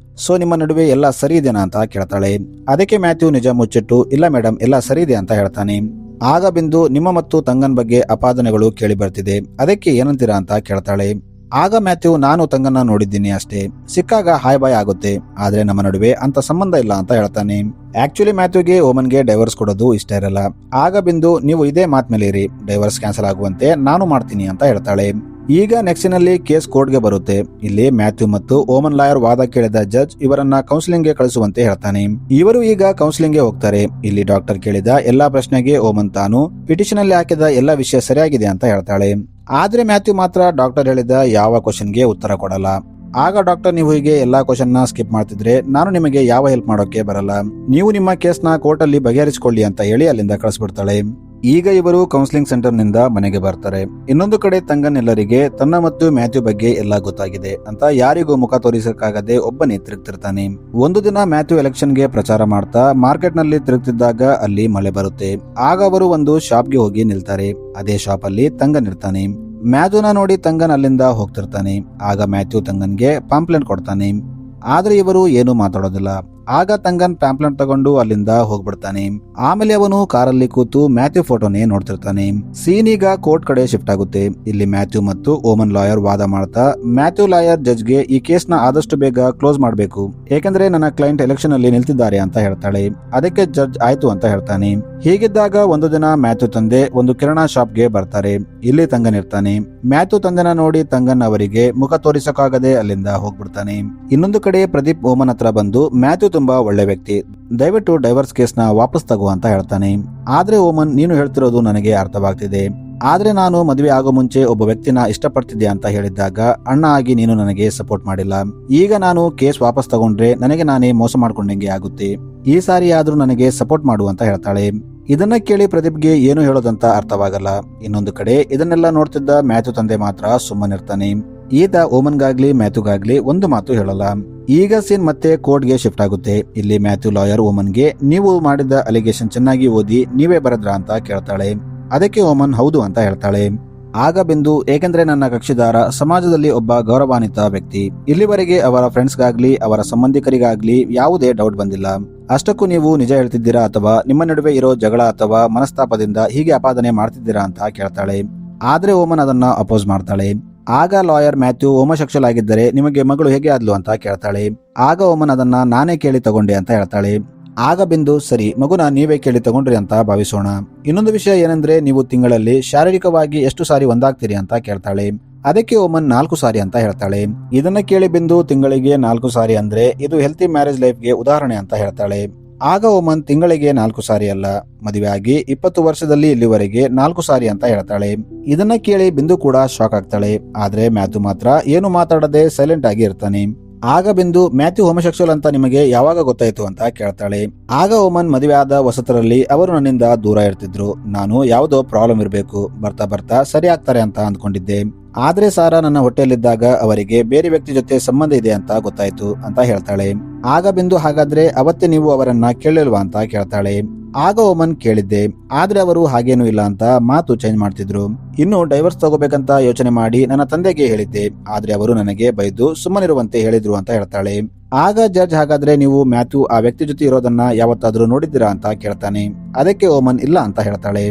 ಸೊ ನಿಮ್ಮ ನಡುವೆ ಎಲ್ಲ ಸರಿ ಇದೆನಾ ಅಂತ ಕೇಳ್ತಾಳೆ. ಅದಕ್ಕೆ ಮ್ಯಾಥ್ಯೂ ನಿಜ ಮುಚ್ಚಿಟ್ಟು, ಇಲ್ಲ ಮೇಡಮ್ ಎಲ್ಲ ಸರಿ ಇದೆ ಅಂತ ಹೇಳ್ತಾನೆ. ಆಗ ಬಿಂದು, ನಿಮ್ಮ ಮತ್ತು ತಂಗನ್ ಬಗ್ಗೆ ಅಪಾದನೆಗಳು ಕೇಳಿ ಬರ್ತಿದೆ, ಅದಕ್ಕೆ ಏನಂತೀರಾ ಅಂತ ಕೇಳ್ತಾಳೆ. ಆಗ ಮ್ಯಾಥ್ಯೂ, ನಾನು ತಂಗನ್ನ ನೋಡಿದ್ದೀನಿ ಅಷ್ಟೇ, ಸಿಕ್ಕಾಗ ಹಾಯ್ ಬಾಯ್ ಆಗುತ್ತೆ, ಆದ್ರೆ ನಮ್ಮ ನಡುವೆ ಅಂತ ಸಂಬಂಧ ಇಲ್ಲ ಅಂತ ಹೇಳ್ತಾನೆ. ಆಕ್ಚುಲಿ ಮ್ಯಾಥ್ಯೂಗೆ ಓಮನ್ಗೆ ಡೈವರ್ಸ್ ಕೊಡೋದು ಇಷ್ಟ ಇರಲ್ಲ. ಆಗ ಬಿಂದು, ನೀವು ಇದೇ ಮಾತ್ ಮೇಲೆ ಇರಿ, ಡೈವರ್ಸ್ ಕ್ಯಾನ್ಸಲ್ ಆಗುವಂತೆ ನಾನು ಮಾಡ್ತೀನಿ ಅಂತ ಹೇಳ್ತಾಳೆ. ಈಗ ನೆಕ್ಸ್ಟಿನಲ್ಲಿ ಕೇಸ್ ಕೋರ್ಟ್ಗೆ ಬರುತ್ತೆ. ಇಲ್ಲಿ ಮ್ಯಾಥ್ಯೂ ಮತ್ತು ಓಮನ್ ಲಾಯರ್ ವಾದ ಕೇಳಿದ ಜಡ್ಜ್ ಇವರನ್ನ ಕೌನ್ಸಿಲಿಂಗ್ ಗೆ ಕಳಿಸುವಂತೆ ಹೇಳ್ತಾನೆ. ಇವರು ಈಗ ಕೌನ್ಸಿಲಿಂಗ್ ಗೆ ಹೋಗ್ತಾರೆ. ಇಲ್ಲಿ ಡಾಕ್ಟರ್ ಕೇಳಿದ ಎಲ್ಲಾ ಪ್ರಶ್ನೆಗೆ ಓಮನ್ ತಾನು ಪಿಟಿಷನ್ ಅಲ್ಲಿ ಹಾಕಿದ ಎಲ್ಲಾ ವಿಷಯ ಸರಿಯಾಗಿದೆ ಅಂತ ಹೇಳ್ತಾಳೆ. ಆದ್ರೆ ಮ್ಯಾಥ್ಯೂ ಮಾತ್ರ ಡಾಕ್ಟರ್ ಹೇಳಿದ ಯಾವ ಕ್ವಶನ್ಗೆ ಉತ್ತರ ಕೊಡಲ್ಲ. ಆಗ ಡಾಕ್ಟರ್, ನೀವು ಹೀಗೆ ಎಲ್ಲಾ ಕ್ವಶನ್ ನ ಸ್ಕಿಪ್ ಮಾಡ್ತಿದ್ರೆ ನಾನು ನಿಮಗೆ ಯಾವ ಹೆಲ್ಪ್ ಮಾಡೋಕೆ ಬರಲ್ಲ, ನೀವು ನಿಮ್ಮ ಕೇಸ್ ನ ಕೋರ್ಟ್ ಅಲ್ಲಿ ಬಗೆಹರಿಸಿಕೊಳ್ಳಿ ಅಂತ ಹೇಳಿ ಅಲ್ಲಿಂದ ಕಳಿಸ್ಬಿಡ್ತಾಳೆ. ಈಗ ಇವರು ಕೌನ್ಸಿಲಿಂಗ್ ಸೆಂಟರ್ ನಿಂದ ಮನೆಗೆ ಬರ್ತಾರೆ. ಇನ್ನೊಂದು ಕಡೆ ತಂಗನ್ ಎಲ್ಲರಿಗೆ ತನ್ನ ಮತ್ತು ಮ್ಯಾಥ್ಯೂ ಬಗ್ಗೆ ಎಲ್ಲ ಗೊತ್ತಾಗಿದೆ ಅಂತ ಯಾರಿಗೂ ಮುಖ ತೋರಿಸಕ್ಕಾಗದೆ ಒಬ್ಬನೇ ತಿರುಗ್ತಿರ್ತಾನೆ. ಒಂದು ದಿನ ಮ್ಯಾಥ್ಯೂ ಎಲೆಕ್ಷನ್ ಗೆ ಪ್ರಚಾರ ಮಾಡ್ತಾ ಮಾರ್ಕೆಟ್ ನಲ್ಲಿ ತಿರುಗ್ತಿದ್ದಾಗ ಅಲ್ಲಿ ಮಳೆ ಬರುತ್ತೆ. ಆಗ ಅವರು ಒಂದು ಶಾಪ್ಗೆ ಹೋಗಿ ನಿಲ್ತಾರೆ. ಅದೇ ಶಾಪ್ ಅಲ್ಲಿ ತಂಗನ್ ಇರ್ತಾನೆ. ಮ್ಯಾಥ್ಯೂನ ನೋಡಿ ತಂಗನ್ ಅಲ್ಲಿಂದ ಹೋಗ್ತಿರ್ತಾನೆ. ಆಗ ಮ್ಯಾಥ್ಯೂ ತಂಗನ್ಗೆ ಪಾಂಪ್ಲೆಟ್ ಕೊಡ್ತಾನೆ. ಆದ್ರೆ ಇವರು ಏನು ಮಾತಾಡೋದಿಲ್ಲ. ಆಗ ತಂಗನ್ ಪ್ಯಾಂಪ್ಲೆಟ್ ತಗೊಂಡು ಅಲ್ಲಿಂದ ಹೋಗ್ಬಿಡ್ತಾನೆ. ಆಮೇಲೆ ಅವನು ಕಾರಲ್ಲಿ ಕೂತು ಮ್ಯಾಥ್ಯೂ ಫೋಟೋನೇ ನೋಡ್ತಿರ್ತಾನೆ. ಸೀನ್ ಈಗ ಕೋರ್ಟ್ ಕಡೆ ಶಿಫ್ಟ್ ಆಗುತ್ತೆ. ಇಲ್ಲಿ ಮ್ಯಾಥ್ಯೂ ಮತ್ತು ಓಮನ್ ಲಾಯರ್ ವಾದ ಮಾಡ್ತಾ, ಮ್ಯಾಥ್ಯೂ ಲಾಯರ್ ಜಡ್ಜ್ಗೆ ಈ ಕೇಸ್ ನ ಆದಷ್ಟು ಬೇಗ ಕ್ಲೋಸ್ ಮಾಡಬೇಕು, ಏಕೆಂದ್ರೆ ನನ್ನ ಕ್ಲೈಂಟ್ ಎಲೆಕ್ಷನ್ ಅಲ್ಲಿ ನಿಲ್ತಿದ್ದಾರೆ ಅಂತ ಹೇಳ್ತಾಳೆ. ಅದಕ್ಕೆ ಜಡ್ಜ್ ಆಯ್ತು ಅಂತ ಹೇಳ್ತಾನೆ. ಹೀಗಿದ್ದಾಗ ಒಂದು ದಿನ ಮ್ಯಾಥ್ಯೂ ತಂದೆ ಒಂದು ಕಿರಾಣಾ ಶಾಪ್ಗೆ ಬರ್ತಾರೆ. ಇಲ್ಲಿ ತಂಗನ್ ಇರ್ತಾನೆ. ಮ್ಯಾಥ್ಯೂ ತಂದೆನ ನೋಡಿ ತಂಗನ್ ಅವರಿಗೆ ಮುಖ ತೋರಿಸಕ್ಕಾಗದೆ ಅಲ್ಲಿಂದ ಹೋಗ್ಬಿಡ್ತಾನೆ. ಇನ್ನೊಂದು ಕಡೆ ಪ್ರದೀಪ್ ಓಮನ್ ಹತ್ರ ಬಂದು, ಮ್ಯಾಥ್ಯೂ ತುಂಬಾ ಒಳ್ಳೆ ವ್ಯಕ್ತಿ, ದಯವಿಟ್ಟು ಡೈವರ್ಸ್ ಕೇಸ್ ನ ವಾಪಸ್ ತಗೋ ಅಂತ ಹೇಳ್ತಾನೆ. ಆದ್ರೆ ಓಮನ್, ನೀನು ಹೇಳ್ತಿರೋದು ನನಗೆ ಅರ್ಥವಾಗ್ತಿದೆ, ಆದ್ರೆ ನಾನು ಮದುವೆ ಆಗೋ ಮುಂಚೆ ಒಬ್ಬ ವ್ಯಕ್ತಿನ ಇಷ್ಟಪಡ್ತಿದ್ದೆ ಅಂತ ಹೇಳಿದ್ದಾಗ ಅಣ್ಣ ಆಗಿ ನೀನು ನನಗೆ ಸಪೋರ್ಟ್ ಮಾಡಿಲ್ಲ. ಈಗ ನಾನು ಕೇಸ್ ವಾಪಸ್ ತಗೊಂಡ್ರೆ ನನಗೆ ನಾನೇ ಮೋಸ ಮಾಡ್ಕೊಂಡಂಗೆ ಆಗುತ್ತೆ. ಈ ಸಾರಿ ಆದ್ರೂ ನನಗೆ ಸಪೋರ್ಟ್ ಮಾಡು ಅಂತ ಹೇಳ್ತಾಳೆ. ಇದನ್ನ ಕೇಳಿ ಪ್ರದೀಪ್ಗೆ ಏನು ಹೇಳೋದಂತ ಅರ್ಥವಾಗಲ್ಲ. ಇನ್ನೊಂದು ಕಡೆ ಇದನ್ನೆಲ್ಲ ನೋಡ್ತಿದ್ದ ಮ್ಯಾಥ್ಯೂ ತಂದೆ ಮಾತ್ರ ಸುಮ್ಮನಿರ್ತಾನೆ. ಈತ ಓಮನ್ಗಾಗ್ಲಿ ಮ್ಯಾಥ್ಯೂಗಾಗ್ಲಿ ಒಂದು ಮಾತು ಹೇಳಲ್ಲ. ಈಗ ಸೀನ್ ಮತ್ತೆ ಕೋರ್ಟ್ಗೆ ಶಿಫ್ಟ್ ಆಗುತ್ತೆ. ಇಲ್ಲಿ ಮ್ಯಾಥ್ಯೂ ಲಾಯರ್ ಓಮನ್ಗೆ, ನೀವು ಮಾಡಿದ ಅಲಿಗೇಷನ್ ಚೆನ್ನಾಗಿ ಓದಿ ನೀವೇ ಬರದ್ರ ಅಂತ ಕೇಳ್ತಾಳೆ. ಅದಕ್ಕೆ ಓಮನ್ ಹೌದು ಅಂತ ಹೇಳ್ತಾಳೆ. ಆಗ ಬಿಂದು, ಏಕೆಂದ್ರೆ ನನ್ನ ಕಕ್ಷಿದಾರ ಸಮಾಜದಲ್ಲಿ ಒಬ್ಬ ಗೌರವಾನ್ವಿತ ವ್ಯಕ್ತಿ, ಇಲ್ಲಿವರೆಗೆ ಅವರ ಫ್ರೆಂಡ್ಸ್ಗಾಗ್ಲಿ ಅವರ ಸಂಬಂಧಿಕರಿಗಾಗ್ಲಿ ಯಾವುದೇ ಡೌಟ್ ಬಂದಿಲ್ಲ. ಅಷ್ಟಕ್ಕೂ ನೀವು ನಿಜ ಹೇಳ್ತಿದ್ದೀರಾ ಅಥವಾ ನಿಮ್ಮ ನಡುವೆ ಇರೋ ಜಗಳ ಅಥವಾ ಮನಸ್ತಾಪದಿಂದ ಹೀಗೆ ಅಪಾದನೆ ಮಾಡ್ತಿದ್ದೀರಾ ಅಂತ ಕೇಳ್ತಾಳೆ. ಆದ್ರೆ ಓಮನ್ ಅದನ್ನ ಅಪೋಸ್ ಮಾಡ್ತಾಳೆ. ಆಗ ಲಾಯರ್ ಮ್ಯಾಥ್ಯೂ ಹೋಮೋಸೆಕ್ಷುವಲ್ ಆಗಿದ್ದರೆ ನಿಮಗೆ ಮಗಳು ಹೇಗೆ ಆದ್ಲು ಅಂತ ಕೇಳ್ತಾಳೆ. ಆಗ ಓಮನ್ ಅದನ್ನ ನಾನೇ ಕೇಳಿ ತಗೊಂಡೆ ಅಂತ ಹೇಳ್ತಾಳೆ. ಆಗ ಬಿಂದು, ಸರಿ ಮಗುನ ನೀವೇ ಕೇಳಿ ತಗೊಂಡ್ರಿ ಅಂತ ಭಾವಿಸೋಣ. ಇನ್ನೊಂದು ವಿಷಯ ಏನಂದ್ರೆ, ನೀವು ತಿಂಗಳಲ್ಲಿ ಶಾರೀರಿಕವಾಗಿ ಎಷ್ಟು ಸಾರಿ ಒಂದಾಗ್ತೀರಿ ಅಂತ ಕೇಳ್ತಾಳೆ. ಅದಕ್ಕೆ ಓಮನ್ 4 ಸಾರಿ ಅಂತ ಹೇಳ್ತಾಳೆ. ಇದನ್ನ ಕೇಳಿ ಬಿಂದು, ತಿಂಗಳಿಗೆ 4 ಸಾರಿ ಅಂದ್ರೆ ಇದು ಹೆಲ್ತಿ ಮ್ಯಾರೇಜ್ ಲೈಫ್ಗೆ ಉದಾಹರಣೆ ಅಂತ ಹೇಳ್ತಾಳೆ. ಆಗ ಓಮನ್, ತಿಂಗಳಿಗೆ 4 ಸಾರಿ ಅಲ್ಲ, ಮದುವೆ ಆಗಿ 20 ವರ್ಷದಲ್ಲಿ ಇಲ್ಲಿವರೆಗೆ 4 ಸಾರಿ ಅಂತ ಹೇಳ್ತಾಳೆ. ಇದನ್ನ ಕೇಳಿ ಬಿಂದು ಕೂಡ ಶಾಕ್ ಆಗ್ತಾಳೆ. ಆದ್ರೆ ಮ್ಯಾಥ್ಯೂ ಮಾತ್ರ ಏನು ಮಾತಾಡದೆ ಸೈಲೆಂಟ್ ಆಗಿ ಇರ್ತಾನೆ. ಆಗ ಬಿಂದು ಮ್ಯಾಥ್ಯೂ ಹೋಮೋಸೆಕ್ಷುವಲ್ ಅಂತ ನಿಮಗೆ ಯಾವಾಗ ಗೊತ್ತಾಯ್ತು ಅಂತ ಕೇಳ್ತಾಳೆ. ಆಗ ಓಮನ್ ಮದುವೆ ಆದ ಹೊಸತರಲ್ಲಿ ಅವರು ನನ್ನಿಂದ ದೂರ ಇರ್ತಿದ್ರು. ನಾನು ಯಾವುದೋ ಪ್ರಾಬ್ಲಮ್ ಇರಬೇಕು, ಬರ್ತಾ ಬರ್ತಾ ಸರಿ ಆಗ್ತಾರೆ ಅಂತ ಅಂದ್ಕೊಂಡಿದ್ದೆ. ಆದ್ರೆ ಸಾರಾ ನನ್ನ ಹೊಟ್ಟೆಯಲ್ಲಿದ್ದಾಗ ಅವರಿಗೆ ಬೇರೆ ವ್ಯಕ್ತಿ ಜೊತೆ ಸಂಬಂಧ ಇದೆ ಅಂತ ಗೊತ್ತಾಯ್ತು ಅಂತ ಹೇಳ್ತಾಳೆ. ಆಗ ಬಿಂದು ಹಾಗಾದ್ರೆ ಅವತ್ತೇ ನೀವು ಅವರನ್ನ ಕೇಳಿಲ್ವಾ ಅಂತ ಕೇಳ್ತಾಳೆ. ಆಗ ಓಮನ್ ಕೇಳಿದ್ದೆ, ಆದ್ರೆ ಅವರು ಹಾಗೇನೂ ಇಲ್ಲ ಅಂತ ಮಾತು ಚೇಂಜ್ ಮಾಡ್ತಿದ್ರು. ಇನ್ನು ಡೈವರ್ಸ್ ತಗೋಬೇಕಂತ ಯೋಚನೆ ಮಾಡಿ ನನ್ನ ತಂದೆಗೆ ಹೇಳಿದ್ದೆ, ಆದ್ರೆ ಅವರು ನನಗೆ ಬೈದು ಸುಮ್ಮನಿರುವಂತೆ ಹೇಳಿದ್ರು ಅಂತ ಹೇಳ್ತಾಳೆ. ಆಗ ಜಡ್ಜ್ ಹಾಗಾದ್ರೆ ನೀವು ಮ್ಯಾಥ್ಯೂ ಆ ವ್ಯಕ್ತಿ ಜೊತೆ ಇರೋದನ್ನ ಯಾವತ್ತಾದ್ರೂ ನೋಡಿದ್ದೀರಾ ಅಂತ ಕೇಳ್ತಾನೆ. ಅದಕ್ಕೆ ಓಮನ್ ಇಲ್ಲ ಅಂತ ಹೇಳ್ತಾಳೆ.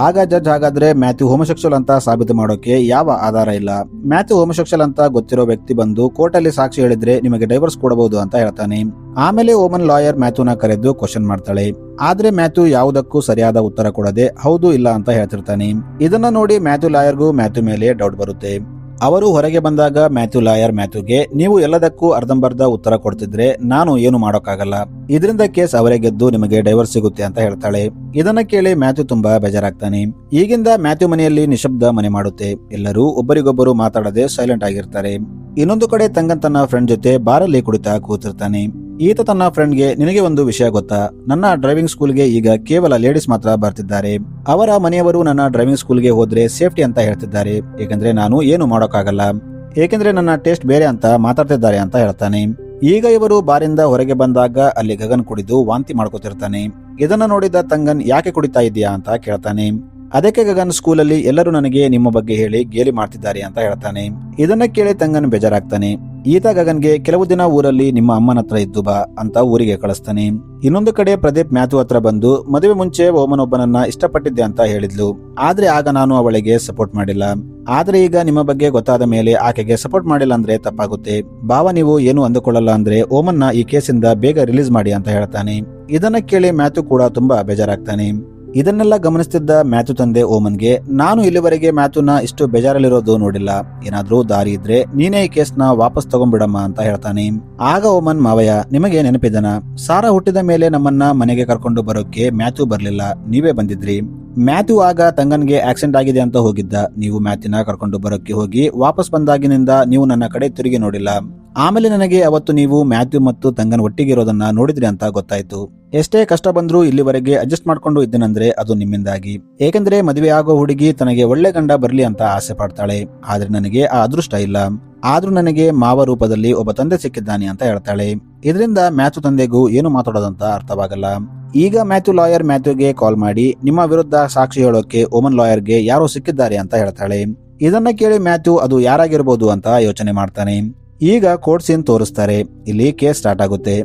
ಆಗ ಜಡ್ಜ್ ಹಾಗಾದ್ರೆ ಮ್ಯಾಥ್ಯೂ ಹೋಮೋಸೆಕ್ಷುವಲ್ ಅಂತ ಸಾಬೀತು ಮಾಡೋಕೆ ಯಾವ ಆಧಾರ ಇಲ್ಲ, ಮ್ಯಾಥ್ಯೂ ಹೋಮೋಸೆಕ್ಷುವಲ್ ಅಂತ ಗೊತ್ತಿರೋ ವ್ಯಕ್ತಿ ಬಂದು ಕೋರ್ಟ್ ಅಲ್ಲಿ ಸಾಕ್ಷಿ ಹೇಳಿದ್ರೆ ನಿಮಗೆ ಡೈವರ್ಸ್ ಕೊಡಬಹುದು ಅಂತ ಹೇಳ್ತಾನೆ. ಆಮೇಲೆ ಓಮನ್ ಲಾಯರ್ ಮ್ಯಾಥ್ಯೂನ ಕರೆದು ಕ್ವಶನ್ ಮಾಡ್ತಾಳೆ. ಆದ್ರೆ ಮ್ಯಾಥ್ಯೂ ಯಾವುದಕ್ಕೂ ಸರಿಯಾದ ಉತ್ತರ ಕೊಡದೆ ಹೌದು ಇಲ್ಲ ಅಂತ ಹೇಳ್ತಿರ್ತಾನೆ. ಇದನ್ನ ನೋಡಿ ಮ್ಯಾಥ್ಯೂ ಲಾಯರ್ಗೂ ಮ್ಯಾಥ್ಯೂ ಮೇಲೆ ಡೌಟ್ ಬರುತ್ತೆ. ಅವರು ಹೊರಗೆ ಬಂದಾಗ ಮ್ಯಾಥ್ಯೂ ಲಾಯರ್ ಮ್ಯಾಥ್ಯೂಗೆ, ನೀವು ಎಲ್ಲದಕ್ಕೂ ಅರ್ಧಂಬರ್ಧ ಉತ್ತರ ಕೊಡ್ತಿದ್ರೆ ನಾನು ಏನು ಮಾಡೋಕ್ಕಾಗಲ್ಲ, ಇದರಿಂದ ಕೇಸ್ ಅವರೇ ಗೆದ್ದು ನಿಮಗೆ ಡೈವರ್ಸ್ ಸಿಗುತ್ತೆ ಅಂತ ಹೇಳ್ತಾಳೆ. ಇದನ್ನ ಕೇಳಿ ಮ್ಯಾಥ್ಯೂ ತುಂಬಾ ಬೇಜಾರಾಗ್ತಾನೆ. ಈಗಿಂದ ಮ್ಯಾಥ್ಯೂ ಮನೆಯಲ್ಲಿ ನಿಶಬ್ದ ಮನೆ ಮಾಡುತ್ತೆ. ಎಲ್ಲರೂ ಒಬ್ಬರಿಗೊಬ್ಬರು ಮಾತಾಡದೆ ಸೈಲೆಂಟ್ ಆಗಿರ್ತಾರೆ. ಇನ್ನೊಂದು ಕಡೆ ತಂಗನ್ ತನ್ನ ಫ್ರೆಂಡ್ ಜೊತೆ ಬಾರಲ್ಲಿ ಕುಡಿತಾ ಕೂತಿರ್ತಾನೆ. ಈತ ತನ್ನ ಫ್ರೆಂಡ್ಗೆ, ನಿನಗೆ ಒಂದು ವಿಷಯ ಗೊತ್ತಾ, ನನ್ನ ಡ್ರೈವಿಂಗ್ ಸ್ಕೂಲ್ಗೆ ಈಗ ಕೇವಲ ಲೇಡೀಸ್ ಮಾತ್ರ ಬರ್ತಿದ್ದಾರೆ. ಅವರ ಮನೆಯವರು ನನ್ನ ಡ್ರೈವಿಂಗ್ ಸ್ಕೂಲ್ಗೆ ಹೋದ್ರೆ ಸೇಫ್ಟಿ ಅಂತ ಹೇಳ್ತಿದ್ದಾರೆ, ಏಕೆಂದ್ರೆ ನಾನು ಏನು ಮಾಡೋಕ್ಕಾಗಲ್ಲ, ಏಕೆಂದ್ರೆ ನನ್ನ ಟೇಸ್ಟ್ ಬೇರೆ ಅಂತ ಮಾತಾಡ್ತಿದ್ದಾರೆ ಅಂತ ಹೇಳ್ತಾನೆ. ಈಗ ಇವರು ಬಾರಿಂದ ಹೊರಗೆ ಬಂದಾಗ ಅಲ್ಲಿ ಗಗನ್ ಕುಡಿದು ವಾಂತಿ ಮಾಡ್ಕೋತಿರ್ತಾನೆ. ಇದನ್ನ ನೋಡಿದ ತಂಗನ್, ಯಾಕೆ ಕುಡಿತಾ ಇದೀಯಾ ಅಂತ ಕೇಳ್ತಾನೆ. ಅದಕ್ಕೆ ಗಗನ್, ಸ್ಕೂಲಲ್ಲಿ ಎಲ್ಲರೂ ನನಗೆ ನಿಮ್ಮ ಬಗ್ಗೆ ಹೇಳಿ ಗೇಲಿ ಮಾಡ್ತಿದ್ದಾರೆ ಅಂತ ಹೇಳ್ತಾನೆ. ಇದನ್ನ ಕೇಳಿ ತಂಗನ್ ಬೇಜಾರಾಗ್ತಾನೆ. ಈತ ಗಗನ್ಗೆ, ಕೆಲವು ದಿನ ಊರಲ್ಲಿ ನಿಮ್ಮ ಅಮ್ಮನ ಹತ್ರ ಇದ್ದು ಬಾ ಅಂತ ಊರಿಗೆ ಕಳಿಸ್ತಾನೆ. ಇನ್ನೊಂದು ಕಡೆ ಪ್ರದೀಪ್ ಮ್ಯಾಥ್ಯೂ ಹತ್ರ ಬಂದು, ಮದುವೆ ಮುಂಚೆ ಓಮನ್ ಒಬ್ಬನನ್ನ ಇಷ್ಟಪಟ್ಟಿದ್ದೆ ಅಂತ ಹೇಳಿದ್ಲು, ಆದ್ರೆ ಆಗ ನಾನು ಅವಳಿಗೆ ಸಪೋರ್ಟ್ ಮಾಡಿಲ್ಲ, ಆದ್ರೆ ಈಗ ನಿಮ್ಮ ಬಗ್ಗೆ ಗೊತ್ತಾದ ಮೇಲೆ ಆಕೆಗೆ ಸಪೋರ್ಟ್ ಮಾಡಿಲ್ಲ ಅಂದ್ರೆ ತಪ್ಪಾಗುತ್ತೆ. ಬಾವ ನೀವು ಏನು ಅಂದುಕೊಳ್ಳಲ್ಲ ಅಂದ್ರೆ ಓಮನ್ನ ಈ ಕೇಸಿಂದ ಬೇಗ ರಿಲೀಸ್ ಮಾಡಿ ಅಂತ ಹೇಳ್ತಾನೆ. ಇದನ್ನ ಕೇಳಿ ಮ್ಯಾಥ್ಯೂ ಕೂಡ ತುಂಬಾ ಬೇಜಾರಾಗ್ತಾನೆ. ಇದನ್ನೆಲ್ಲ ಗಮನಿಸ್ತಿದ್ದ ಮ್ಯಾಥ್ಯೂ ತಂದೆ ಓಮನ್ಗೆ, ನಾನು ಇಲ್ಲಿವರೆಗೆ ಮ್ಯಾಥ್ಯೂನ ಇಷ್ಟು ಬೇಜಾರಲ್ಲಿರೋದು ನೋಡಿಲ್ಲ, ಏನಾದ್ರೂ ದಾರಿ ಇದ್ರೆ ನೀನೇ ಈ ಕೇಸ್ನ ವಾಪಸ್ ತಗೊಂಡ್ಬಿಡಮ್ಮ ಅಂತ ಹೇಳ್ತಾನೆ. ಆಗ ಓಮನ್, ಮಾವಯ್ಯ ನಿಮಗೆ ನೆನಪಿದನ, ಸಾರಾ ಹುಟ್ಟಿದ ಮೇಲೆ ನಮ್ಮನ್ನ ಮನೆಗೆ ಕರ್ಕೊಂಡು ಬರೋಕೆ ಮ್ಯಾಥ್ಯೂ ಬರ್ಲಿಲ್ಲ, ನೀವೇ ಬಂದಿದ್ರಿ. ಮ್ಯಾಥ್ಯೂ ಆಗ ತಂಗನ್ಗೆ ಆಕ್ಸಿಡೆಂಟ್ ಆಗಿದೆ ಅಂತ ಹೋಗಿದ್ದ, ನೀವು ಮ್ಯಾಥ್ಯೂನ ಕರ್ಕೊಂಡು ಬರೋಕೆ ಹೋಗಿ ವಾಪಸ್ ಬಂದಾಗಿನಿಂದ ನೀವು ನನ್ನ ಕಡೆ ತಿರುಗಿ ನೋಡಿಲ್ಲ. ಆಮೇಲೆ ನನಗೆ ಅವತ್ತು ನೀವು ಮ್ಯಾಥ್ಯೂ ಮತ್ತು ತಂಗನ್ ಒಟ್ಟಿಗೆ ಇರೋದನ್ನ ನೋಡಿದ್ರಿ ಅಂತ ಗೊತ್ತಾಯ್ತು. ಎಷ್ಟೇ ಕಷ್ಟ ಬಂದ್ರೂ ಇಲ್ಲಿವರೆಗೆ ಅಡ್ಜಸ್ಟ್ ಮಾಡ್ಕೊಂಡು ಇದ್ದೇನೆಂದ್ರೆ ಅದು ನಿಮ್ಮಿಂದಾಗಿ, ಏಕೆಂದ್ರೆ ಮದುವೆ ಆಗೋ ಹುಡುಗಿ ತನಗೆ ಒಳ್ಳೆ ಗಂಡ ಬರ್ಲಿ ಅಂತ ಆಸೆ ಪಡ್ತಾಳೆ, ಆದ್ರೆ ನನಗೆ ಆ ಅದೃಷ್ಟ ಇಲ್ಲ, ಆದ್ರೂ ನನಗೆ ಮಾವ ರೂಪದಲ್ಲಿ ಒಬ್ಬ ತಂದೆ ಸಿಕ್ಕಿದ್ದಾನೆ ಅಂತ ಹೇಳ್ತಾಳೆ. ಇದರಿಂದ ಮ್ಯಾಥ್ಯೂ ತಂದೆಗೂ ಏನು ಮಾತಾಡೋದಂತ ಅರ್ಥವಾಗಲ್ಲ. ಈಗ ಮ್ಯಾಥ್ಯೂ ಲಾಯರ್ ಮ್ಯಾಥ್ಯೂಗೆ ಕಾಲ್ ಮಾಡಿ, ನಿಮ್ಮ ವಿರುದ್ಧ ಸಾಕ್ಷಿ ಹೇಳೋಕೆ ಓಮನ್ ಲಾಯರ್ಗೆ ಯಾರೋ ಸಿಕ್ಕಿದ್ದಾರೆ ಅಂತ ಹೇಳ್ತಾಳೆ. ಇದನ್ನ ಕೇಳಿ ಮ್ಯಾಥ್ಯೂ ಅದು ಯಾರಾಗಿರ್ಬೋದು ಅಂತ ಯೋಚನೆ ಮಾಡ್ತಾನೆ. ಈಗ ಕೋರ್ಟ್ ಸೀನ್ ತೋರಿಸ್ತಾರೆ. ಇಲ್ಲಿ ಕೇಸ್ ಸ್ಟಾರ್ಟ್ ಆಗುತ್ತೆ.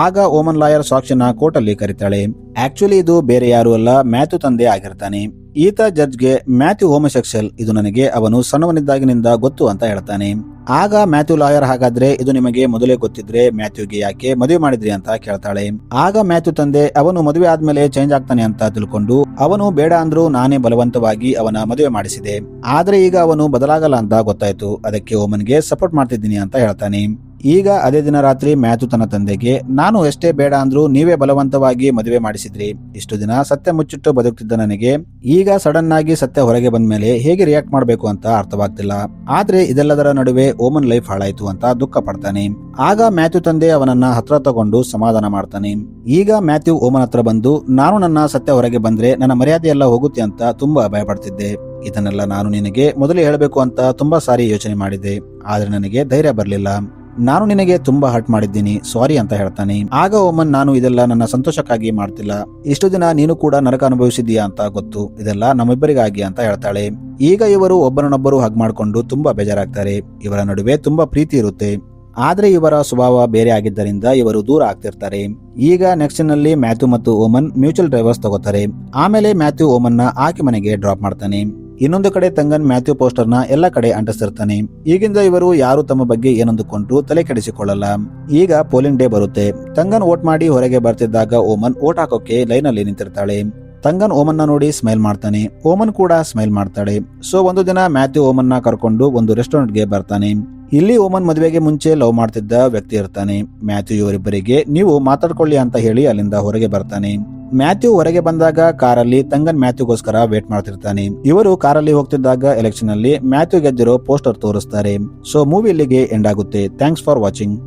ಆಗ ಓಮನ್ ಲಾಯರ್ ಸಾಕ್ಷಿನ ಕೋರ್ಟ್ ಅಲ್ಲಿ ಕರೀತಾಳೆ. ಆಕ್ಚುಲಿ ಇದು ಬೇರೆ ಯಾರು ಅಲ್ಲ, ಮ್ಯಾಥ್ಯೂ ತಂದೆ ಆಗಿರ್ತಾನೆ. ಈತ ಜಡ್ಜ್ಗೆ, ಮ್ಯಾಥ್ಯೂ ಹೋಮೋಸೆಕ್ಷುವಲ್, ಇದು ನನಗೆ ಅವನು ಸಣ್ಣವನಿದ್ದಾಗಿನಿಂದ ಗೊತ್ತು ಅಂತ ಹೇಳ್ತಾನೆ. ಆಗ ಮ್ಯಾಥ್ಯೂ ಲಾಯರ್, ಹಾಗಾದ್ರೆ ಇದು ನಿಮಗೆ ಮೊದಲೇ ಗೊತ್ತಿದ್ರೆ ಮ್ಯಾಥ್ಯೂಗೆ ಯಾಕೆ ಮದುವೆ ಮಾಡಿದ್ರಿ ಅಂತ ಕೇಳ್ತಾಳೆ. ಆಗ ಮ್ಯಾಥ್ಯೂ ತಂದೆ, ಅವನು ಮದುವೆ ಆದ್ಮೇಲೆ ಚೇಂಜ್ ಆಗ್ತಾನೆ ಅಂತ ತಿಳ್ಕೊಂಡು ಅವನು ಬೇಡ ಅಂದ್ರೂ ನಾನೇ ಬಲವಂತವಾಗಿ ಅವನ ಮದುವೆ ಮಾಡಿಸಿದೆ, ಆದ್ರೆ ಈಗ ಅವನು ಬದಲಾಗಲ್ಲ ಅಂತ ಗೊತ್ತಾಯ್ತು, ಅದಕ್ಕೆ ಓಮನ್ಗೆ ಸಪೋರ್ಟ್ ಮಾಡ್ತಿದ್ದೀನಿ ಅಂತ ಹೇಳ್ತಾನೆ. ಈಗ ಅದೇ ದಿನ ರಾತ್ರಿ ಮ್ಯಾಥ್ಯೂ ತನ್ನ ತಂದೆಗೆ, ನಾನು ಎಷ್ಟೇ ಬೇಡ ಅಂದ್ರೂ ನೀವೇ ಬಲವಂತವಾಗಿ ಮದುವೆ ಮಾಡಿಸಿದ್ರಿ, ಇಷ್ಟು ದಿನ ಸತ್ಯ ಮುಚ್ಚಿಟ್ಟು ಬದುಕ್ತಿದ್ದ ನನಗೆ ಈಗ ಸಡನ್ ಆಗಿ ಸತ್ಯ ಹೊರಗೆ ಬಂದ ಮೇಲೆ ಹೇಗೆ ರಿಯಾಕ್ಟ್ ಮಾಡಬೇಕು ಅಂತ ಅರ್ಥವಾಗ್ತಿಲ್ಲ, ಆದ್ರೆ ಇದೆಲ್ಲದರ ನಡುವೆ ಓಮನ್ ಲೈಫ್ ಹಾಳಾಯ್ತು ಅಂತ ದುಃಖ ಪಡ್ತಾನೆ. ಆಗ ಮ್ಯಾಥ್ಯೂ ತಂದೆ ಅವನನ್ನ ಹತ್ರ ತಗೊಂಡು ಸಮಾಧಾನ ಮಾಡ್ತಾನೆ. ಈಗ ಮ್ಯಾಥ್ಯೂ ಓಮನ್ ಹತ್ರ ಬಂದು, ನಾನು ನನ್ನ ಸತ್ಯ ಹೊರಗೆ ಬಂದ್ರೆ ನನ್ನ ಮರ್ಯಾದೆ ಎಲ್ಲ ಹೋಗುತ್ತೆ ಅಂತ ತುಂಬಾ ಭಯಪಡ್ತಿದ್ದೆ, ಇದನ್ನೆಲ್ಲ ನಾನು ನಿನಗೆ ಮೊದಲೇ ಹೇಳಬೇಕು ಅಂತ ತುಂಬಾ ಸಾರಿ ಯೋಚನೆ ಮಾಡಿದ್ದೆ, ಆದ್ರೆ ನನಗೆ ಧೈರ್ಯ ಬರ್ಲಿಲ್ಲ, ನಾನು ನಿನಗೆ ತುಂಬಾ ಹರ್ಟ್ ಮಾಡಿದ್ದೀನಿ, ಸಾರಿ ಅಂತ ಹೇಳ್ತಾನೆ. ಆಗ ಓಮನ್, ನಾನು ಇದೆಲ್ಲ ನನ್ನ ಸಂತೋಷಕ್ಕಾಗಿ ಮಾಡ್ತಿಲ್ಲ, ಇಷ್ಟು ದಿನ ನೀನು ಕೂಡ ನರಕ ಅನುಭವಿಸಿದೀಯಾ ಅಂತ ಗೊತ್ತು, ಇದೆಲ್ಲ ನಮ್ಮಿಬ್ಬರಿಗಾಗಿ ಅಂತ ಹೇಳ್ತಾಳೆ. ಈಗ ಇವರು ಒಬ್ಬರನ್ನೊಬ್ಬರು ಹಗ್ ಮಾಡ್ಕೊಂಡು ತುಂಬಾ ಬೇಜಾರಾಗ್ತಾರೆ. ಇವರ ನಡುವೆ ತುಂಬಾ ಪ್ರೀತಿ ಇರುತ್ತೆ, ಆದ್ರೆ ಇವರ ಸ್ವಭಾವ ಬೇರೆ ಆಗಿದ್ದರಿಂದ ಇವರು ದೂರ ಆಗ್ತಿರ್ತಾರೆ. ಈಗ ನೆಕ್ಸ್ಟ್ ನಲ್ಲಿ ಮ್ಯಾಥ್ಯೂ ಮತ್ತು ಓಮನ್ ಮ್ಯೂಚುವಲ್ ಡೈವರ್ಸ್ ತಗೋತಾರೆ. ಆಮೇಲೆ ಮ್ಯಾಥ್ಯೂ ಓಮನ್ನ ಆಕೆ ಮನೆಗೆ ಡ್ರಾಪ್ ಮಾಡ್ತಾನೆ. ಇನ್ನೊಂದು ಕಡೆ ತಂಗನ್ ಮ್ಯಾಥ್ಯೂ ಪೋಸ್ಟರ್ನ ಎಲ್ಲ ಕಡೆ ಅಂಟಿಸ್ತಿರ್ತಾನೆ. ಈಗಿಂದ ಇವರು ಯಾರು ತಮ್ಮ ಬಗ್ಗೆ ಏನಂದುಕೊಂಡು ತಲೆ ಕೆಡಿಸಿಕೊಳ್ಳಲ್ಲ. ಈಗ ಪೋಲಿಂಗ್ ಡೇ ಬರುತ್ತೆ. ತಂಗನ್ ವೋಟ್ ಮಾಡಿ ಹೊರಗೆ ಬರ್ತಿದ್ದಾಗ ಓಮನ್ ವೋಟ್ ಹಾಕೋಕೆ ಲೈನ್ ಅಲ್ಲಿ ನಿಂತಿರ್ತಾಳೆ. ತಂಗನ್ ಓಮನ್ನ ನೋಡಿ ಸ್ಮೈಲ್ ಮಾಡ್ತಾನೆ. ಓಮನ್ ಕೂಡ ಸ್ಮೈಲ್ ಮಾಡ್ತಾಳೆ. ಸೊ ಒಂದು ದಿನ ಮ್ಯಾಥ್ಯೂ ಓಮನ್ನ ಕರ್ಕೊಂಡು ಒಂದು ರೆಸ್ಟೋರೆಂಟ್ಗೆ ಬರ್ತಾನೆ. ಇಲ್ಲಿ ಓಮನ್ ಮದುವೆಗೆ ಮುಂಚೆ ಲವ್ ಮಾಡ್ತಿದ್ದ ವ್ಯಕ್ತಿ ಇರ್ತಾನೆ. ಮ್ಯಾಥ್ಯೂ ಇವರಿಬ್ಬರಿಗೆ ನೀವು ಮಾತಾಡ್ಕೊಳ್ಳಿ ಅಂತ ಹೇಳಿ ಅಲ್ಲಿಂದ ಹೊರಗೆ ಬರ್ತಾನೆ. ಮ್ಯಾಥ್ಯೂ ಹೊರಗೆ ಬಂದಾಗ ಕಾರಲ್ಲಿ ತಂಗನ್ ಮ್ಯಾಥ್ಯೂಗೋಸ್ಕರ ವೇಟ್ ಮಾಡ್ತಿರ್ತಾನೆ. ಇವರು ಕಾರಲ್ಲಿ ಹೋಗ್ತಿದ್ದಾಗ ಎಲೆಕ್ಷನ್ ಅಲ್ಲಿ ಮ್ಯಾಥ್ಯೂ ಗೆದ್ದಿರೋ ಪೋಸ್ಟರ್ ತೋರಿಸ್ತಾರೆ. ಸೊ ಮೂವಿ ಇಲ್ಲಿಗೆ ಎಂಡ್ ಆಗುತ್ತೆ. Thanks for watching.